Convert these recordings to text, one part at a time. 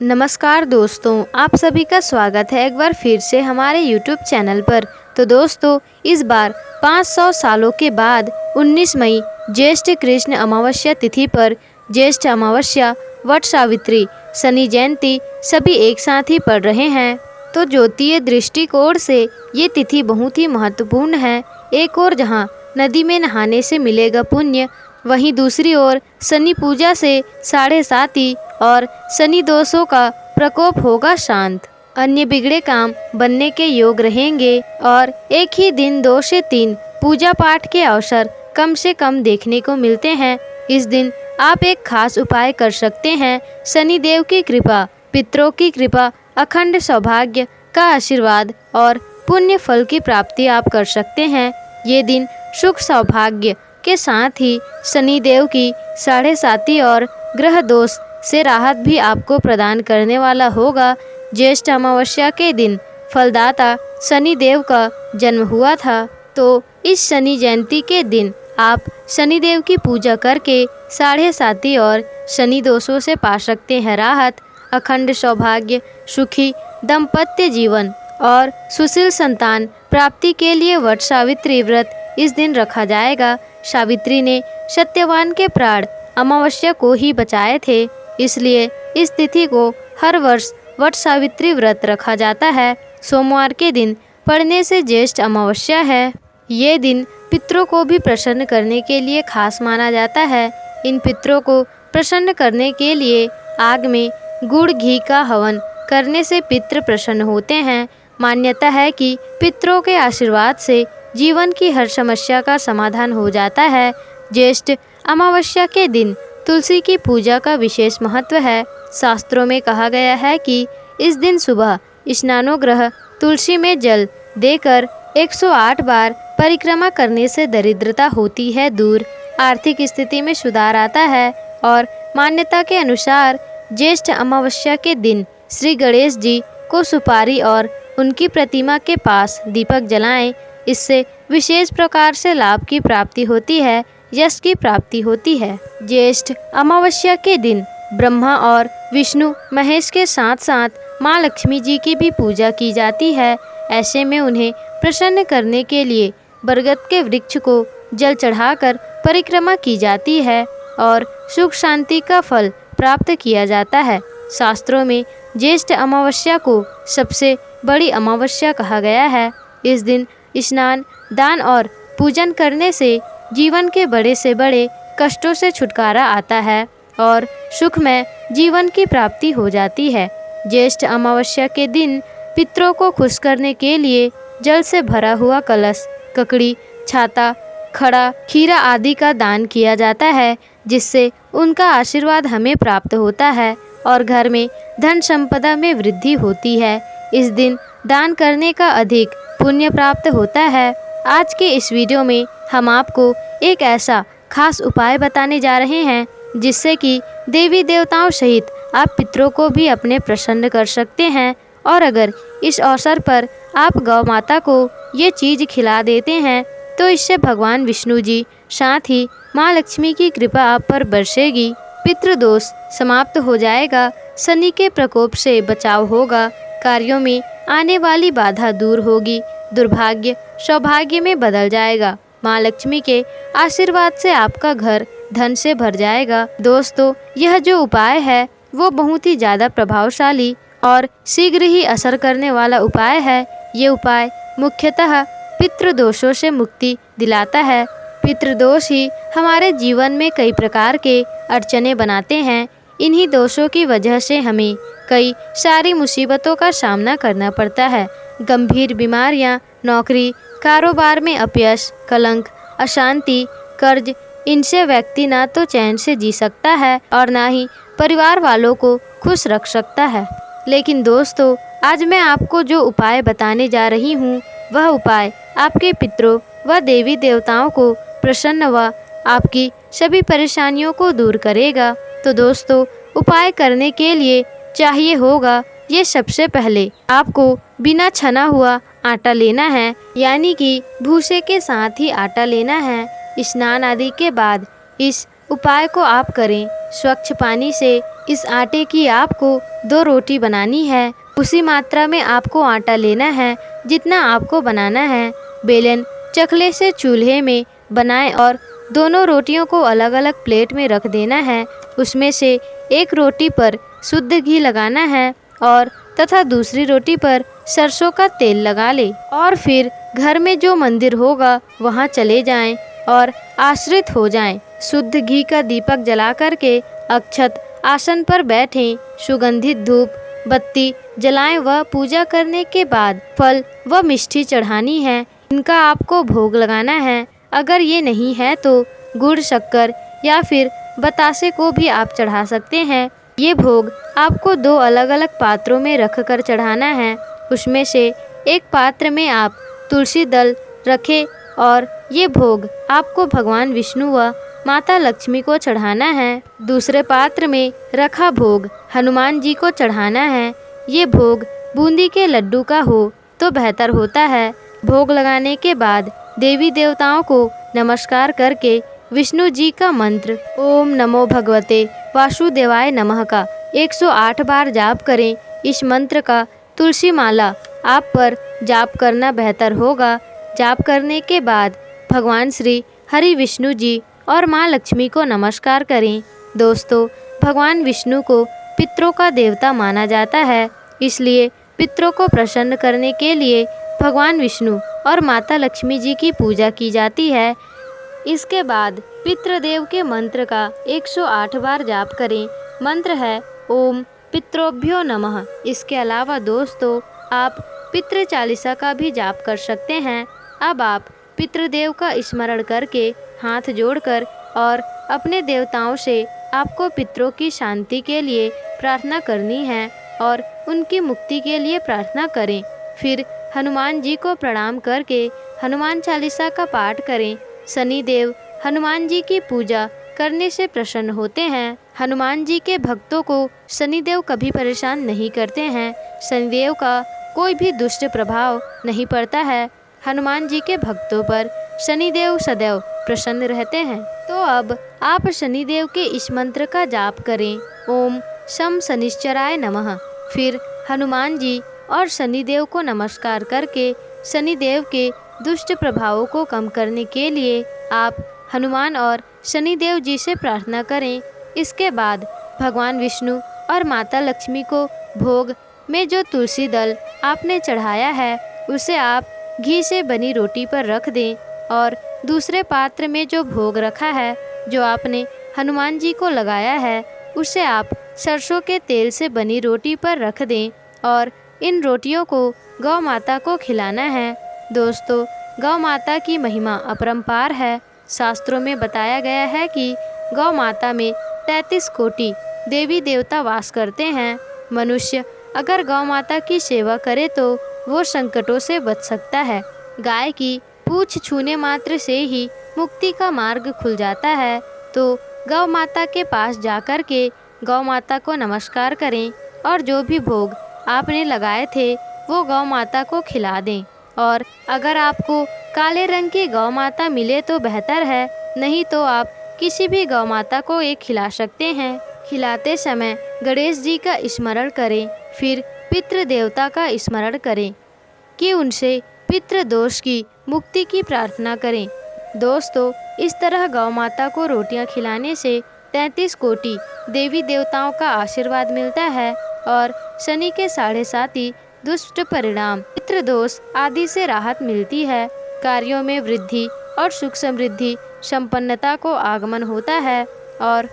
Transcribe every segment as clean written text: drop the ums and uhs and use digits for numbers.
नमस्कार दोस्तों, आप सभी का स्वागत है एक बार फिर से हमारे YouTube चैनल पर। तो दोस्तों, इस बार 500 सालों के बाद 19 मई ज्येष्ठ कृष्ण अमावस्या तिथि पर ज्येष्ठ अमावस्या, वट सावित्री, शनि जयंती सभी एक साथ ही पड़ रहे हैं। तो ज्योतिषीय दृष्टिकोण से ये तिथि बहुत ही महत्वपूर्ण है। एक ओर जहाँ नदी में नहाने से मिलेगा पुण्य, वहीं दूसरी ओर शनि पूजा से साढ़े साती और शनि दोषों का प्रकोप होगा शांत। अन्य बिगड़े काम बनने के योग रहेंगे और एक ही दिन 2 से 3 पूजा पाठ के अवसर कम से कम देखने को मिलते हैं। इस दिन आप एक खास उपाय कर सकते हैं। शनि देव की कृपा, पितरों की कृपा, अखंड सौभाग्य का आशीर्वाद और पुण्य फल की प्राप्ति आप कर सकते हैं। ये दिन सुख सौभाग्य के साथ ही शनि देव की साढ़े साती और ग्रह दोष से राहत भी आपको प्रदान करने वाला होगा। ज्येष्ठ अमावस्या के दिन फलदाता शनि देव का जन्म हुआ था, तो इस शनि जयंती के दिन आप शनि देव की पूजा करके साढ़े साती और शनि दोषों से पा सकते हैं राहत। अखंड सौभाग्य, सुखी दाम्पत्य जीवन और सुशील संतान प्राप्ति के लिए वट सावित्री व्रत इस दिन रखा जाएगा। सावित्री ने सत्यवान के प्राण अमावस्या को ही बचाए थे, इसलिए इस तिथि को हर वर्ष वट सावित्री व्रत रखा जाता है। सोमवार के दिन पड़ने से ज्येष्ठ अमावस्या है। ये दिन पितरों को भी प्रसन्न करने के लिए खास माना जाता है। इन पितरों को प्रसन्न करने के लिए आग में गुड़ घी का हवन करने से पितृ प्रसन्न होते हैं। मान्यता है कि पितरों के आशीर्वाद से जीवन की हर समस्या का समाधान हो जाता है। ज्येष्ठ अमावस्या के दिन तुलसी की पूजा का विशेष महत्व है। शास्त्रों में कहा गया है कि इस दिन सुबह स्नानोग्रह तुलसी में जल देकर 108 बार परिक्रमा करने से दरिद्रता होती है दूर, आर्थिक स्थिति में सुधार आता है। और मान्यता के अनुसार ज्येष्ठ अमावस्या के दिन श्री गणेश जी को सुपारी और उनकी प्रतिमा के पास दीपक जलाएं। इससे विशेष प्रकार से लाभ की प्राप्ति होती है, यश की प्राप्ति होती है। ज्येष्ठ अमावस्या के दिन ब्रह्मा और विष्णु महेश के साथ साथ माँ लक्ष्मी जी की भी पूजा की जाती है। ऐसे में उन्हें प्रसन्न करने के लिए बरगद के वृक्ष को जल चढ़ाकर परिक्रमा की जाती है और सुख शांति का फल प्राप्त किया जाता है। शास्त्रों में ज्येष्ठ अमावस्या को सबसे बड़ी अमावस्या कहा गया है। इस दिन स्नान, दान और पूजन करने से जीवन के बड़े से बड़े कष्टों से छुटकारा आता है और सुखमय जीवन की प्राप्ति हो जाती है। ज्येष्ठ अमावस्या के दिन पितरों को खुश करने के लिए जल से भरा हुआ कलश, ककड़ी, छाता, खड़ा, खीरा आदि का दान किया जाता है, जिससे उनका आशीर्वाद हमें प्राप्त होता है और घर में धन संपदा में वृद्धि होती है। इस दिन दान करने का अधिक पुण्य प्राप्त होता है। आज के इस वीडियो में हम आपको एक ऐसा खास उपाय बताने जा रहे हैं जिससे कि देवी देवताओं सहित आप पितरों को भी अपने प्रसन्न कर सकते हैं। और अगर इस अवसर पर आप गौ माता को ये चीज़ खिला देते हैं तो इससे भगवान विष्णु जी साथ ही माँ लक्ष्मी की कृपा आप पर बरसेगी, पितृदोष समाप्त हो जाएगा, शनि के प्रकोप से बचाव होगा, कार्यों में आने वाली बाधा दूर होगी, दुर्भाग्य सौभाग्य में बदल जाएगा, माँ लक्ष्मी के आशीर्वाद से आपका घर धन से भर जाएगा। दोस्तों, यह जो उपाय है वो बहुत ही ज़्यादा प्रभावशाली और शीघ्र ही असर करने वाला उपाय है। ये उपाय मुख्यतः पितृदोषों से मुक्ति दिलाता है। पितृदोष ही हमारे जीवन में कई प्रकार के अड़चने बनाते हैं। इन्हीं दोषों की वजह से हमें कई सारी मुसीबतों का सामना करना पड़ता है। गंभीर बीमारियां, नौकरी, कारोबार में अपयश, कलंक, अशांति, कर्ज, इनसे व्यक्ति ना तो चैन से जी सकता है और ना ही परिवार वालों को खुश रख सकता है। लेकिन दोस्तों, आज मैं आपको जो उपाय बताने जा रही हूँ वह उपाय आपके पितरों व देवी देवताओं को प्रसन्न व आपकी सभी परेशानियों को दूर करेगा। तो दोस्तों, उपाय करने के लिए चाहिए होगा ये सबसे पहले आपको बिना छना हुआ आटा लेना है, यानी कि भूसे के साथ ही आटा लेना है। स्नान आदि के बाद इस उपाय को आप करें। स्वच्छ पानी से इस आटे की आपको 2 रोटी बनानी है। उसी मात्रा में आपको आटा लेना है जितना आपको बनाना है। बेलन चकले से चूल्हे में बनाएं और दोनों रोटियों को अलग अलग प्लेट में रख देना है। उसमें से एक रोटी पर शुद्ध घी लगाना है और तथा दूसरी रोटी पर सरसों का तेल लगा ले और फिर घर में जो मंदिर होगा वहां चले जाएं और आश्रित हो जाएं। शुद्ध घी का दीपक जला करके अक्षत आसन पर बैठें। सुगंधित धूप बत्ती जलाएं व पूजा करने के बाद फल व मिष्टी चढ़ानी है। इनका आपको भोग लगाना है। अगर ये नहीं है तो गुड़ शक्कर या फिर बतासे को भी आप चढ़ा सकते हैं। ये भोग आपको 2 अलग अलग पात्रों में रख कर चढ़ाना है। उसमें से एक पात्र में आप तुलसी दल रखें और ये भोग आपको भगवान विष्णु व माता लक्ष्मी को चढ़ाना है। दूसरे पात्र में रखा भोग हनुमान जी को चढ़ाना है। ये भोग बूंदी के लड्डू का हो तो बेहतर होता है। भोग लगाने के बाद देवी देवताओं को नमस्कार करके विष्णु जी का मंत्र ओम नमो भगवते वासुदेवाय नमः का 108 बार जाप करें। इस मंत्र का तुलसी माला आप पर जाप करना बेहतर होगा। जाप करने के बाद भगवान श्री हरि विष्णु जी और माँ लक्ष्मी को नमस्कार करें। दोस्तों, भगवान विष्णु को पितरों का देवता माना जाता है, इसलिए पितरों को प्रसन्न करने के लिए भगवान विष्णु और माता लक्ष्मी जी की पूजा की जाती है। इसके बाद पितृदेव के मंत्र का 108 बार जाप करें। मंत्र है ओम पितृभ्यो नमः। इसके अलावा दोस्तों, आप पितृ चालीसा का भी जाप कर सकते हैं। अब आप पितृदेव का स्मरण करके हाथ जोड़कर और अपने देवताओं से आपको पितरों की शांति के लिए प्रार्थना करनी है और उनकी मुक्ति के लिए प्रार्थना करें। फिर हनुमान जी को प्रणाम करके हनुमान चालीसा का पाठ करें। शनिदेव हनुमान जी की पूजा करने से प्रसन्न होते हैं। हनुमान जी के भक्तों को शनिदेव कभी परेशान नहीं करते हैं। शनिदेव का कोई भी दुष्ट प्रभाव नहीं पड़ता है। हनुमान जी के भक्तों पर शनिदेव सदैव प्रसन्न रहते हैं। तो अब आप शनिदेव के इस मंत्र का जाप करें ओम शम शनिश्चराय नमः। फिर हनुमान जी और शनिदेव को नमस्कार करके शनिदेव के दुष्ट प्रभावों को कम करने के लिए आप हनुमान और शनिदेव जी से प्रार्थना करें। इसके बाद भगवान विष्णु और माता लक्ष्मी को भोग में जो तुलसी दल आपने चढ़ाया है उसे आप घी से बनी रोटी पर रख दें और दूसरे पात्र में जो भोग रखा है जो आपने हनुमान जी को लगाया है उसे आप सरसों के तेल से बनी रोटी पर रख दें और इन रोटियों को गौ माता को खिलाना है। दोस्तों, गौ माता की महिमा अपरंपार है। शास्त्रों में बताया गया है कि गौ माता में 33 कोटि देवी देवता वास करते हैं। मनुष्य अगर गौ माता की सेवा करे तो वो संकटों से बच सकता है। गाय की पूंछ छूने मात्र से ही मुक्ति का मार्ग खुल जाता है। तो गौ माता के पास जाकर के गौ माता को नमस्कार करें और जो भी भोग आपने लगाए थे वो गौ माता को खिला दें। और अगर आपको काले रंग की गौ माता मिले तो बेहतर है, नहीं तो आप किसी भी गौ माता को एक खिला सकते हैं। खिलाते समय गणेश जी का स्मरण करें। फिर पितृ देवता का स्मरण करें कि उनसे पितृ दोष की मुक्ति की प्रार्थना करें। दोस्तों, इस तरह गौ माता को रोटियां खिलाने से 33 कोटि देवी देवताओं का आशीर्वाद मिलता है और शनि के 7.5 दुष्ट परिणाम, पितृ दोष आदि से राहत मिलती है। कार्यों में वृद्धि और सुख समृद्धि संपन्नता को आगमन होता है और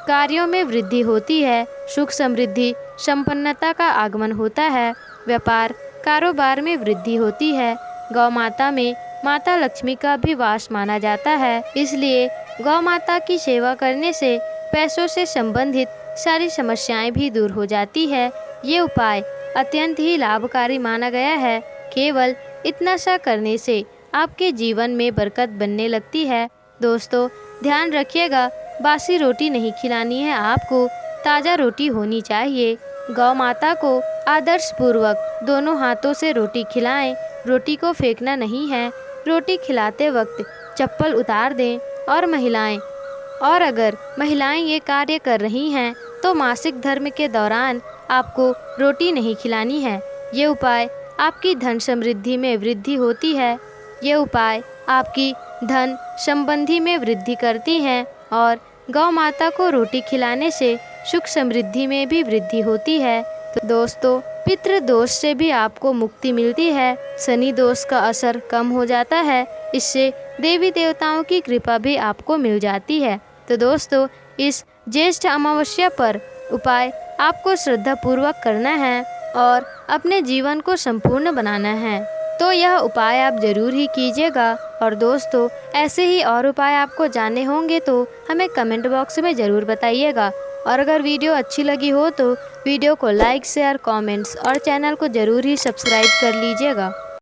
कार्यों में वृद्धि होती है, सुख समृद्धि संपन्नता का आगमन होता है। व्यापार कारोबार में वृद्धि होती है। गौ माता में माता लक्ष्मी का भी वास माना जाता है, इसलिए गौ माता की सेवा करने से पैसों से संबंधित सारी समस्याएं भी दूर हो जाती है। ये उपाय अत्यंत ही लाभकारी माना गया है। केवल इतना सा करने से आपके जीवन में बरकत बनने लगती है। दोस्तों, ध्यान रखिएगा, बासी रोटी नहीं खिलानी है आपको, ताज़ा रोटी होनी चाहिए। गौ माता को आदर्श पूर्वक दोनों हाथों से रोटी खिलाएं। रोटी को फेंकना नहीं है। रोटी खिलाते वक्त चप्पल उतार दें। और अगर महिलाएं ये कार्य कर रही हैं तो मासिक धर्म के दौरान आपको रोटी नहीं खिलानी है। ये उपाय आपकी धन समृद्धि में वृद्धि होती है। ये उपाय आपकी धन संबंधी में वृद्धि करती हैं और गौ माता को रोटी खिलाने से सुख समृद्धि में भी वृद्धि होती है। तो दोस्तों, पितृ दोष से भी आपको मुक्ति मिलती है। शनि दोष का असर कम हो जाता है। इससे देवी देवताओं की कृपा भी आपको मिल जाती है। तो दोस्तों, इस ज्येष्ठ अमावस्या पर उपाय आपको श्रद्धा पूर्वक करना है और अपने जीवन को संपूर्ण बनाना है। तो यह उपाय आप जरूर ही कीजिएगा। और दोस्तों, ऐसे ही और उपाय आपको जानने होंगे तो हमें कमेंट बॉक्स में ज़रूर बताइएगा। और अगर वीडियो अच्छी लगी हो तो वीडियो को लाइक, शेयर, कमेंट्स और चैनल को ज़रूर ही सब्सक्राइब कर लीजिएगा।